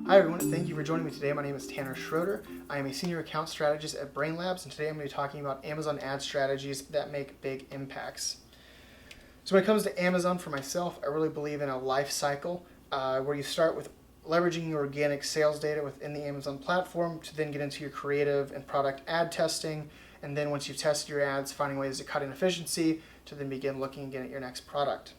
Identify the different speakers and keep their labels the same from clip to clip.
Speaker 1: Hi everyone, thank you for joining me today. My name is Tanner Schroeder. I am a senior account strategist at Brain Labs, and today I'm going to be talking about Amazon ad strategies that make big impacts. So when it comes to Amazon for myself, I really believe in a life cycle where you start with leveraging your organic sales data within the Amazon platform to then get into your creative and product ad testing, and then once you've tested your ads, finding ways to cut inefficiency to then begin looking again at your next product.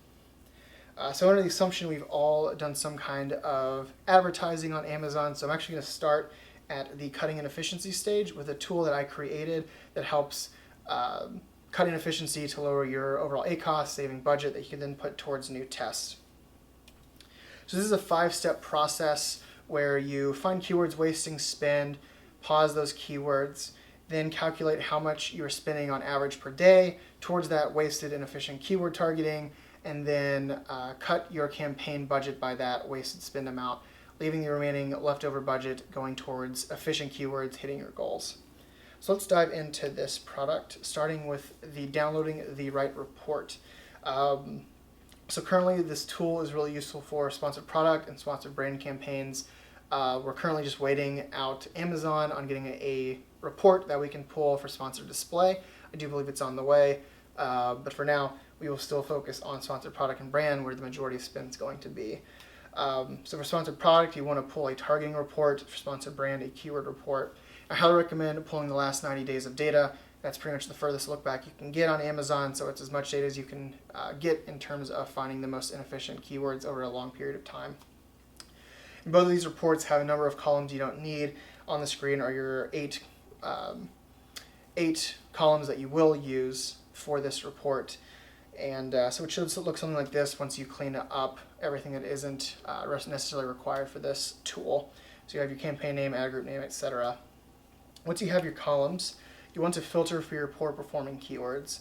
Speaker 1: So under the assumption we've all done some kind of advertising on Amazon, so I'm actually going to start at the cutting inefficiency stage with a tool that I created that helps cut inefficiency to lower your overall ACoS, saving budget that you can then put towards new tests. So this is a 5-step process where you find keywords wasting spend, pause those keywords, then calculate how much you're spending on average per day towards that wasted inefficient keyword targeting, and then cut your campaign budget by that wasted spend amount, leaving the remaining leftover budget going towards efficient keywords hitting your goals. So let's dive into this product, starting with the downloading the right report. So currently this tool is really useful for sponsored product and sponsored brand campaigns. We're currently just waiting out Amazon on getting a report that we can pull for sponsored display. I do believe it's on the way, but for now, we will still focus on sponsored product and brand where the majority of spend is going to be. So for sponsored product, you want to pull a targeting report. For sponsored brand, a keyword report. I highly recommend pulling the last 90 days of data. That's pretty much the furthest look back you can get on Amazon, so it's as much data as you can get in terms of finding the most inefficient keywords over a long period of time. And both of these reports have a number of columns you don't need. On the screen are your eight columns that you will use for this report. And so it should look something like this once you clean up everything that isn't necessarily required for this tool. So you have your campaign name, ad group name, etc. Once you have your columns, you want to filter for your poor performing keywords.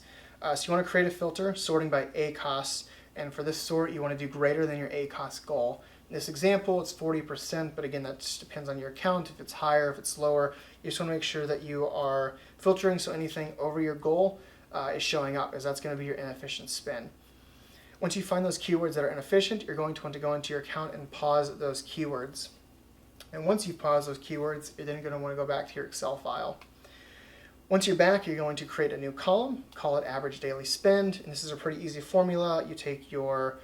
Speaker 1: So you want to create a filter sorting by ACoS, and for this sort you want to do greater than your ACoS goal. In this example it's 40%, but again that just depends on your account. If it's higher, if it's lower, you just want to make sure that you are filtering so anything over your goal is showing up, as that's going to be your inefficient spend. Once you find those keywords that are inefficient, you're going to want to go into your account and pause those keywords. And once you've paused those keywords, you're then going to want to go back to your Excel file. Once you're back, you're going to create a new column, call it average daily spend, and this is a pretty easy formula. You take your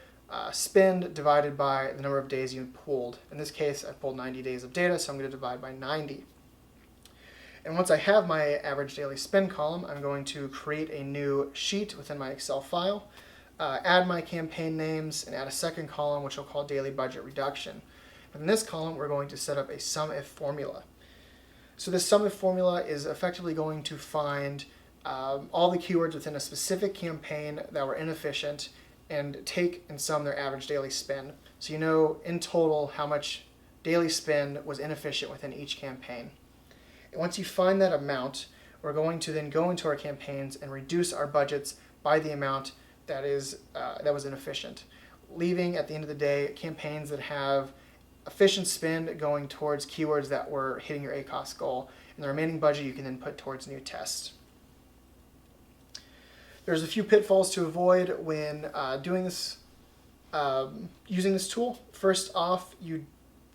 Speaker 1: spend divided by the number of days you pulled. In this case, I pulled 90 days of data, so I'm going to divide by 90. And once I have my average daily spend column, I'm going to create a new sheet within my Excel file, add my campaign names, and add a second column which I'll call daily budget reduction. In this column, we're going to set up a SUMIF formula. So this SUMIF formula is effectively going to find all the keywords within a specific campaign that were inefficient and take and sum their average daily spend. So you know in total how much daily spend was inefficient within each campaign. And once you find that amount, we're going to then go into our campaigns and reduce our budgets by the amount that was inefficient, leaving at the end of the day campaigns that have efficient spend going towards keywords that were hitting your ACoS goal, and the remaining budget you can then put towards new tests. There's a few pitfalls to avoid when doing this, using this tool. First off, it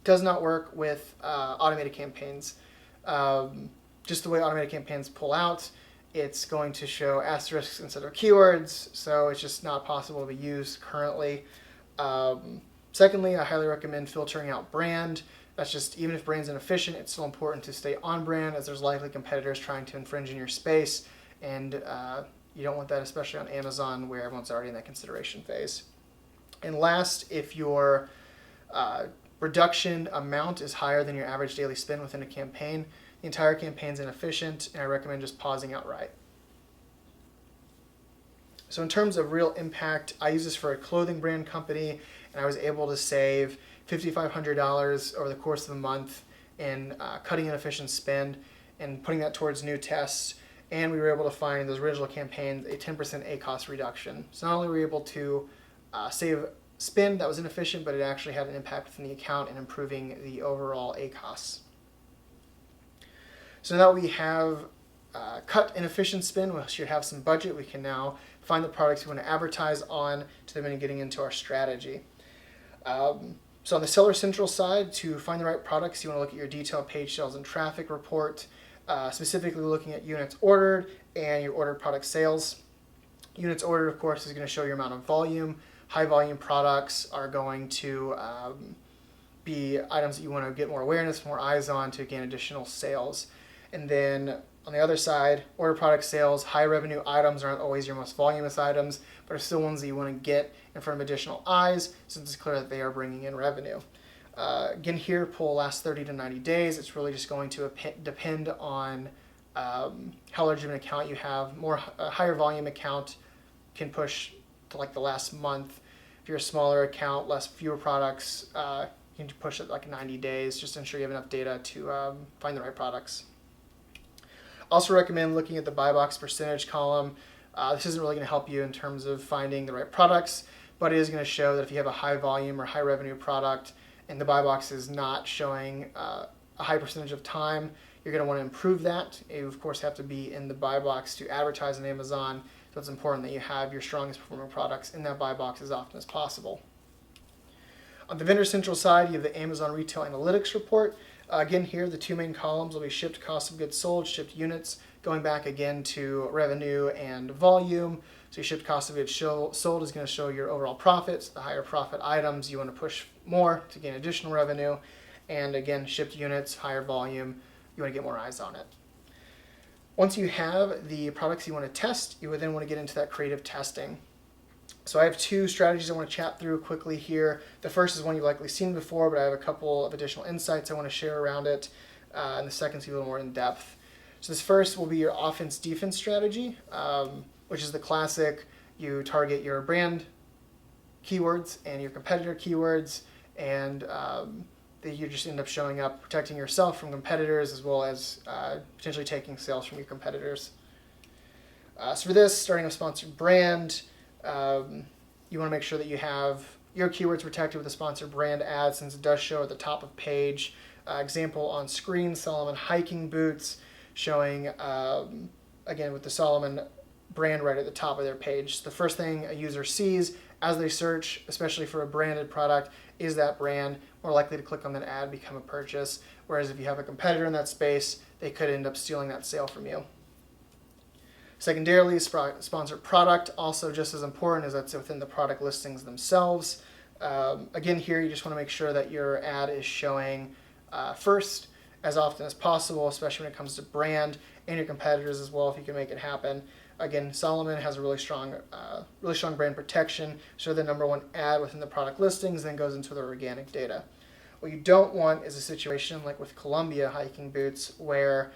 Speaker 1: does not work with automated campaigns. Just the way automated campaigns pull out, it's going to show asterisks instead of keywords, so it's just not possible to use currently. Secondly, I highly recommend filtering out brand. That's just, even if brand's inefficient, it's still important to stay on brand, as there's likely competitors trying to infringe in your space, and you don't want that, especially on Amazon where everyone's already in that consideration phase. And last, if your reduction amount is higher than your average daily spend within a campaign, the entire campaign's inefficient, and I recommend just pausing outright. So in terms of real impact, I use this for a clothing brand company, and I was able to save $5,500 over the course of a month in cutting inefficient spend and putting that towards new tests. And we were able to find those original campaigns a 10% ACoS reduction. So not only were we able to save spend that was inefficient, but it actually had an impact within the account in improving the overall ACoS. So now that we have cut inefficient spend, we should have some budget. We can now find the products we want to advertise on to them and getting into our strategy. So on the Seller Central side, to find the right products, you want to look at your detailed page sales and traffic report, specifically looking at units ordered and your ordered product sales. Units ordered, of course, is going to show your amount of volume. High volume products are going to be items that you want to get more awareness, more eyes on to gain additional sales. And then on the other side, order product sales, high revenue items aren't always your most voluminous items, but are still ones that you want to get in front of additional eyes since it's clear that they are bringing in revenue. Again, here, pull last 30 to 90 days. It's really just going to depend on how large of an account you have. A higher volume account can push to like the last month. If you're a smaller account, fewer products, you can push it like 90 days. Just ensure you have enough data to find the right products. Also recommend looking at the buy box percentage column. This isn't really going to help you in terms of finding the right products, but it is going to show that if you have a high volume or high revenue product and the buy box is not showing a high percentage of time, you're going to want to improve that. You, of course, have to be in the buy box to advertise on Amazon, so it's important that you have your strongest performing products in that buy box as often as possible. On the Vendor Central side, you have the Amazon Retail Analytics report. Again, here, the two main columns will be shipped cost of goods sold, shipped units, going back again to revenue and volume. So your shipped cost of goods sold is going to show your overall profits. The higher profit items you want to push more to gain additional revenue. And again, shipped units, higher volume, you want to get more eyes on it. Once you have the products you want to test, you would then want to get into that creative testing. So I have two strategies I want to chat through quickly here. The first is one you've likely seen before, but I have a couple of additional insights I want to share around it. And the second is a little more in depth. So this first will be your offense-defense strategy, which is the classic, you target your brand keywords and your competitor keywords, and you just end up showing up protecting yourself from competitors as well as potentially taking sales from your competitors. So for this, starting with sponsored brand, you want to make sure that you have your keywords protected with a sponsored brand ad, since it does show at the top of page. Example on screen, Solomon hiking boots, showing, again, with the Solomon brand right at the top of their page. So the first thing a user sees as they search, especially for a branded product, is that brand. More likely to click on that ad, become a purchase. Whereas if you have a competitor in that space, they could end up stealing that sale from you. Secondarily, sponsored product, also just as important as that's within the product listings themselves. Again, here you just want to make sure that your ad is showing first as often as possible, especially when it comes to brand and your competitors as well, if you can make it happen. Again, Solomon has a really strong brand protection, so the number one ad within the product listings, then goes into their organic data. What you don't want is a situation like with Columbia hiking boots, where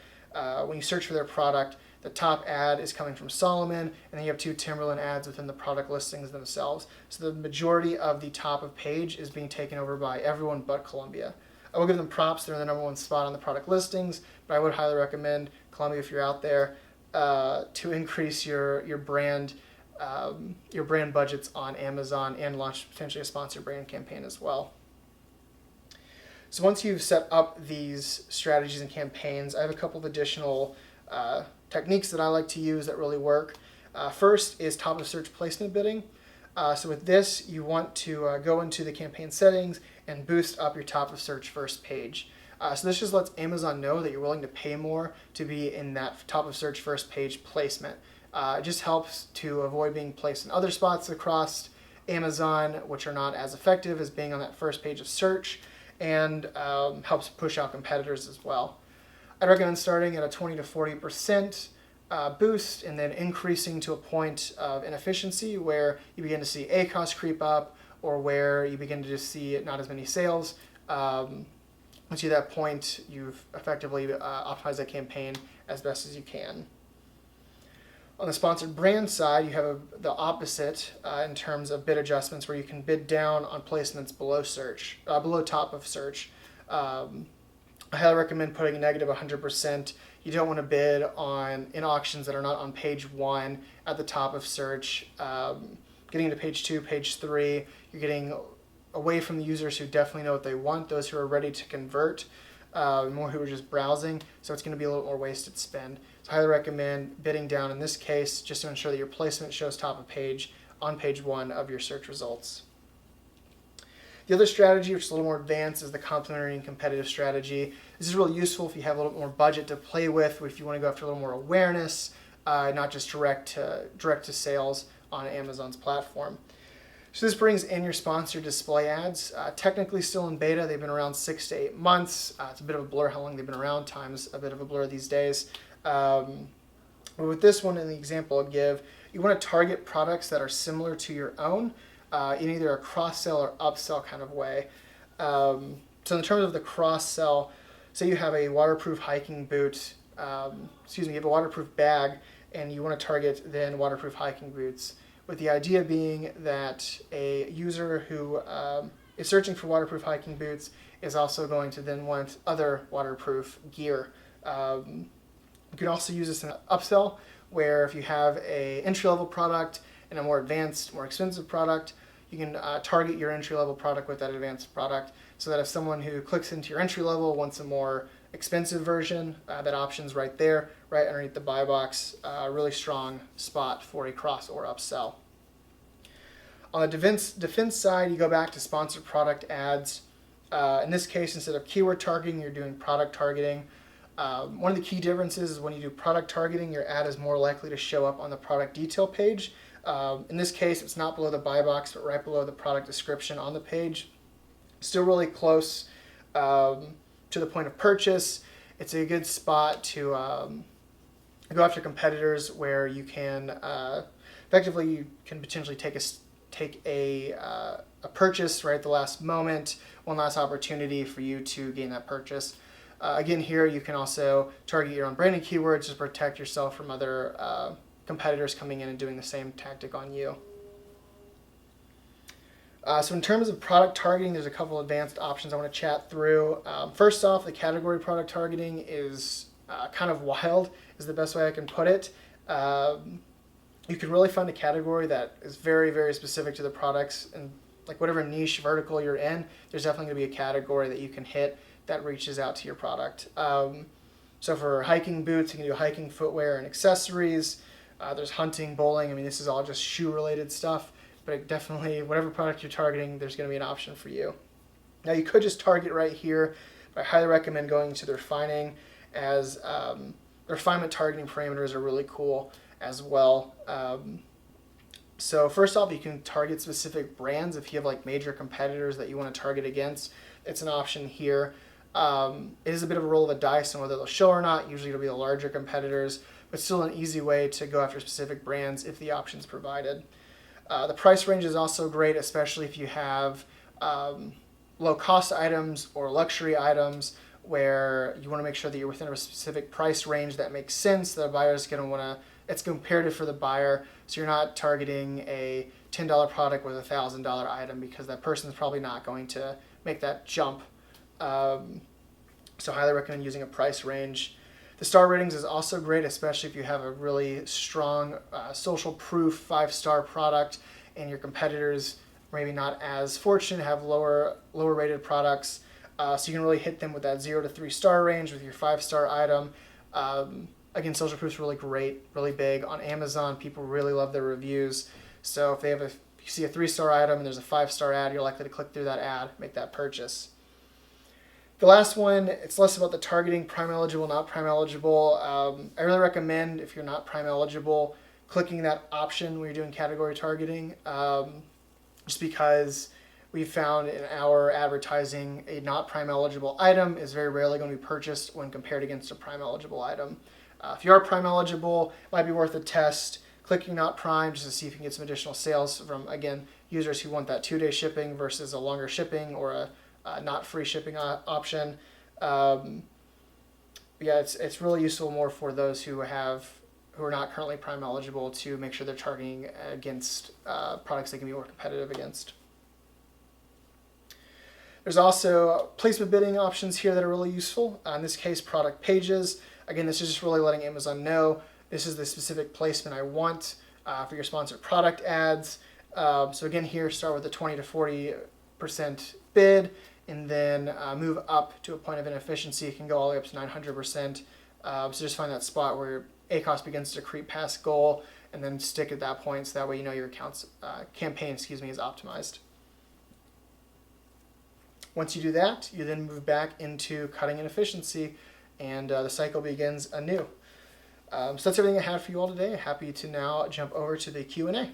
Speaker 1: when you search for their product, the top ad is coming from Solomon, and then you have two Timberland ads within the product listings themselves. So the majority of the top of page is being taken over by everyone but Columbia. I will give them props, they're in the number one spot on the product listings, but I would highly recommend Columbia, if you're out there, to increase your brand budgets on Amazon and launch potentially a sponsored brand campaign as well. So once you've set up these strategies and campaigns, I have a couple of additional techniques that I like to use that really work. First is top of search placement bidding. So with this, you want to go into the campaign settings and boost up your top of search first page. So this just lets Amazon know that you're willing to pay more to be in that top of search first page placement. It just helps to avoid being placed in other spots across Amazon, which are not as effective as being on that first page of search, and helps push out competitors as well. I'd recommend starting at a 20 to 40% boost and then increasing to a point of inefficiency where you begin to see ACoS creep up, or where you begin to just see not as many sales. Once you're at that point, you've effectively optimized that campaign as best as you can. On the sponsored brand side, you have the opposite in terms of bid adjustments, where you can bid down on placements below top of search. I highly recommend putting a negative 100%. You don't want to bid in auctions that are not on page 1 at the top of search. Getting into page 2, page 3, you're getting away from the users who definitely know what they want, those who are ready to convert, more who are just browsing, so it's going to be a little more wasted spend. So I highly recommend bidding down in this case, just to ensure that your placement shows top of page on page 1 of your search results. The other strategy, which is a little more advanced, is the complementary and competitive strategy. This is really useful if you have a little bit more budget to play with, if you want to go after a little more awareness, not just direct to sales on Amazon's platform. So this brings in your sponsored display ads. Technically still in beta. They've been around 6 to 8 months. It's a bit of a blur how long they've been around. Time's a bit of a blur these days. But with this one, in the example I'll give, you want to target products that are similar to your own in either a cross-sell or upsell kind of way. So in terms of the cross-sell, say you have a waterproof hiking boot, you have a waterproof bag, and you want to target then waterproof hiking boots, with the idea being that a user who is searching for waterproof hiking boots is also going to then want other waterproof gear. You can also use this in an upsell, where if you have a entry-level product and a more advanced, more expensive product, you can target your entry-level product with that advanced product, so that if someone who clicks into your entry-level wants a more expensive version, that option's right there, right underneath the buy box. Really strong spot for a cross or upsell. On the defense side, you go back to sponsored product ads. In this case, instead of keyword targeting, you're doing product targeting. One of the key differences is when you do product targeting, your ad is more likely to show up on the product detail page. In this case, it's not below the buy box, but right below the product description on the page. Still really close to the point of purchase. It's a good spot to go after competitors where you can effectively, you can potentially take a purchase right at the last moment, one last opportunity for you to gain that purchase. Again, here you can also target your own branding keywords to protect yourself from other competitors coming in and doing the same tactic on you. So in terms of product targeting, there's a couple advanced options I want to chat through. First off, the category product targeting is kind of wild, is the best way I can put it. You can really find a category that is very, very specific to the products, and like whatever niche vertical you're in, there's definitely going to be a category that you can hit that reaches out to your product. So for hiking boots, you can do hiking footwear and accessories. There's hunting, bowling. I mean, this is all just shoe-related stuff. But definitely, whatever product you're targeting, there's going to be an option for you. Now, you could just target right here, but I highly recommend going to the refining, as the refinement targeting parameters are really cool as well. So first off, you can target specific brands. If you have like major competitors that you want to target against, it's an option here. It is a bit of a roll of the dice on whether they'll show or not. Usually it'll be the larger competitors, but still an easy way to go after specific brands if the option's provided. The price range is also great, especially if you have low-cost items or luxury items where you want to make sure that you're within a specific price range that makes sense. The buyer's going to want to, it's comparative for the buyer, so you're not targeting a $10 product with a $1,000 item, because that person's probably not going to make that jump. So highly recommend using a price range. The star ratings is also great, especially if you have a really strong social proof 5-star product and your competitors maybe not as fortunate, have lower rated products. So you can really hit them with that 0 to 3-star range with your 5-star item. Again, social proof is really great, really big. On Amazon, people really love their reviews. So if you see a 3-star item and there's a 5-star ad, you're likely to click through that ad, make that purchase. The last one, it's less about the targeting, prime eligible, not prime eligible. I really recommend, if you're not prime eligible, clicking that option when you're doing category targeting, just because we've found in our advertising a not prime eligible item is very rarely going to be purchased when compared against a prime eligible item. If you are prime eligible, it might be worth a test, clicking not prime just to see if you can get some additional sales from, again, users who want that 2-day shipping versus a longer shipping or a not free shipping option. Yeah, it's really useful more for those who are not currently prime eligible to make sure they're targeting against products they can be more competitive against. There's also placement bidding options here that are really useful. In this case, product pages. Again, this is just really letting Amazon know this is the specific placement I want for your sponsored product ads. So again, here start with a 20 to 40% bid, and then move up to a point of inefficiency. It can go all the way up to 900%. So just find that spot where ACoS begins to creep past goal, and then stick at that point, so that way you know your campaign is optimized. Once you do that, you then move back into cutting and efficiency, and the cycle begins anew. So that's everything I have for you all today. Happy to now jump over to the Q&A.